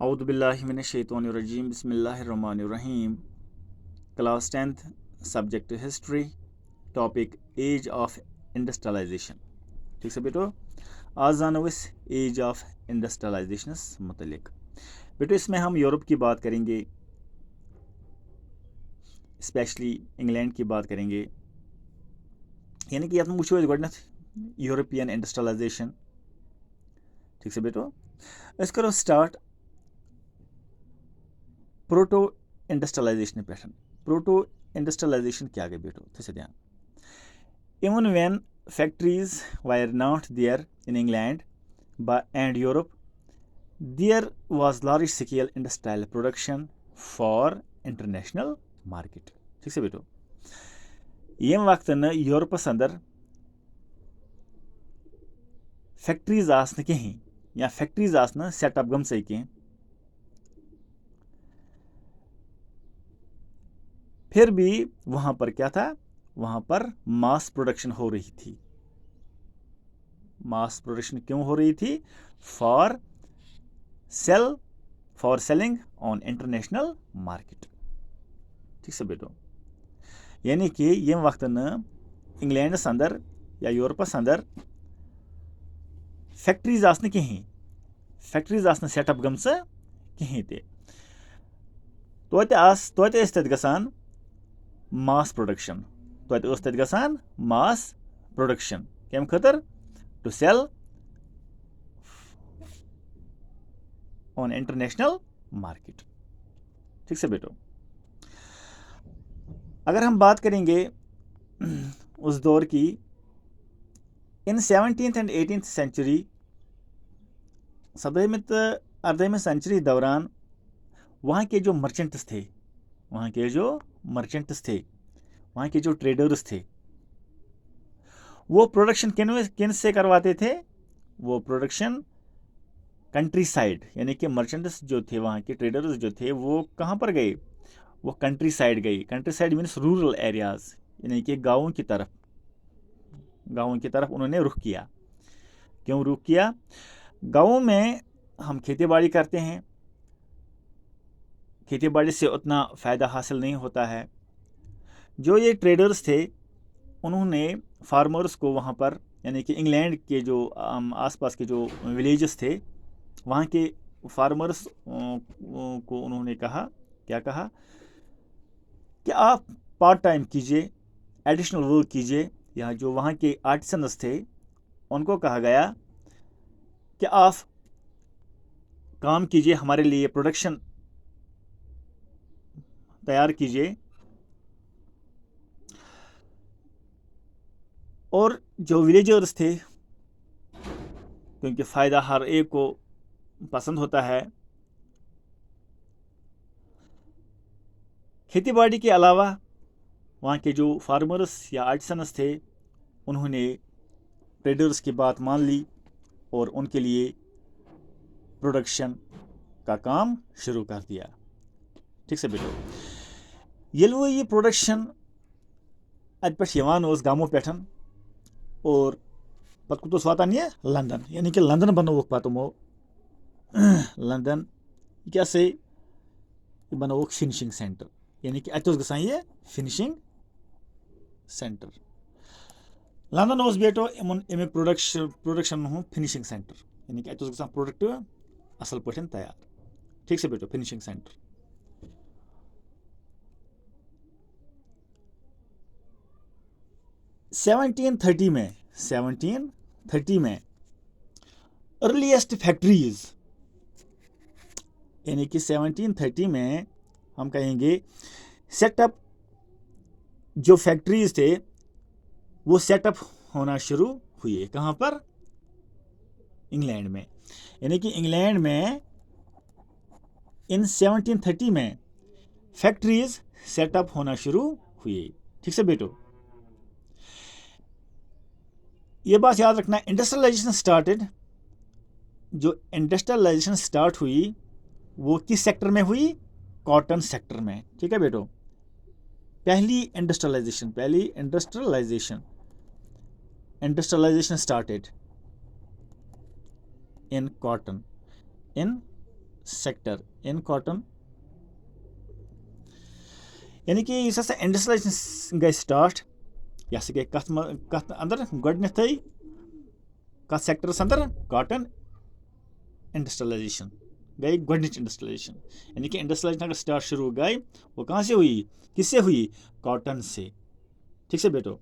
औदुबिल्लाहिमिनश्शैतानिर्रजीम बिस्मिल्लाहिर्रहमानिर्रहीम। Class 10th subject history, topic age of industrialization. ठीक से बेटो, आज जानो एज ऑफ इंडस्ट्रियलाइजेशन मुतलिक। बेटो इसमें हम यूरोप की बात करेंगे, स्पेशली इंग्लैंड की बात करेंगे। यानी कि यह वो गोडनेथ यूरोपियन इंडस्ट्रियलाइजेशन। ठीक से बेटो, अस करो स्टार्ट प्रोटो इंडस्ट्रियलाइजेशन पे। प्रोटो इंडस्ट्रियलाइजेशन क्या गई बेटो, थे ध्यान। Even when factories were not there in England and Europe, there was large scale industrial production for international market. ठीक से बेटो, यम वक्त न यूरोपस अंदर फैक्ट्रीज आसन कहीं या फैक्ट्रीज आसन सेटअप गमस कहीं, फिर भी वहां पर क्या था, वहां पर मास प्रोडक्शन हो रही थी। मास प्रोडक्शन क्यों हो रही थी? For selling on international market. ठीक से बेटो, यानी कि यम वक्त न इंग्लैंडस अंदर या यूरोपस अंदर फैक्ट्रीज आसन कहीं, फैक्ट्रीज आसन सेटअप गमस कहीं ते तोते गसान मास प्रोडक्शन, तोते गसान मास production come cater to sell on international market. ठीक से बेटो, अगर हम बात करेंगे उस दौर की, इन 17th एंड 18th सेंचुरी, 17वीं तो 18वीं सेंचुरी दौरान वहाँ के जो मर्चेंट्स थे, वहाँ के जो मर्चेंट्स थे, वहाँ के जो ट्रेडर्स थे, वो प्रोडक्शन किन से करवाते थे? वो प्रोडक्शन कंट्री साइड, यानी कि मर्चेंट्स जो थे, वहाँ के ट्रेडर्स जो थे, वो कहाँ पर गए? वो कंट्री साइड गए। Country side means rural areas, यानी कि गाँवों की तरफ, गाँवों की तरफ उन्होंने रुख किया। क्यों रुख किया? गाँवों में हम खेती बाड़ी करते हैं, खेती बाड़ी से उतना फ़ायदा हासिल नहीं होता है। जो ये ट्रेडर्स थे, उन्होंने फार्मर्स को वहाँ पर, यानी कि इंग्लैंड के जो आसपास के जो विलेजेस थे, वहाँ के फार्मर्स को उन्होंने कहा, क्या कहा कि आप पार्ट टाइम कीजिए, एडिशनल वर्क कीजिए। या जो वहाँ के आर्टिसंस थे, उनको कहा गया कि आप काम कीजिए, हमारे लिए प्रोडक्शन तैयार कीजिए। और जो विलेजर्स थे, क्योंकि फ़ायदा हर एक को पसंद होता है, खेती बाड़ी के अलावा वहाँ के जो फार्मर्स या आर्टिसंस थे, उन्होंने ट्रेडर्स की बात मान ली और उनके लिए प्रोडक्शन का काम शुरू कर दिया। ठीक से बेटो, ये वो ये प्रोडक्शन अत पे गामों पे और पत कुत वातान ये लंदन, यानी कि लंदन बनोक पत लंदन क्या से बनोक फिनिशिंग सेंटर, यानी कि अत गसान ये फिनिशिंग सेंटर। लंदन बेटो अमे प्रोडक्शन हूँ फिनिशिंग सेंटर, यानी कि अत गसान प्रोडक्ट असल पे तैयार। ठीक से बेटो, फिनिशिंग सेंटर। सेवनटीन थर्टी में अर्लीस्ट फैक्ट्रीज, यानी कि 1730 में हम कहेंगे सेटअप, जो फैक्ट्रीज थे वो सेटअप होना शुरू हुए। कहाँ पर? इंग्लैंड में। यानी कि इंग्लैंड में इन 1730 में फैक्ट्रीज सेटअप होना शुरू हुए। ठीक से बेटो, ये बात याद रखना, इंडस्ट्रियलाइजेशन स्टार्टेड, जो इंडस्ट्रियलाइजेशन स्टार्ट हुई वो किस सेक्टर में हुई? कॉटन सेक्टर में। ठीक है बेटो, पहली industrialization started in cotton, in sector in cotton यानी कि इस इंडस्ट्रियलाइजेशन गई स्टार्ट यह गई कत अंदर गोडनथ कत सेक्टरस अंदर कॉटन इंडस्ट्रियलाइजेशन गई गोडनिच इंडस्ट्रियलाइजेशन यानी कि इंडस्ट्रियलाइजेशन अगर स्टार्ट शुरू गई वो कहाँ से हुई किससे हुई कॉटन से ठीक से बेटो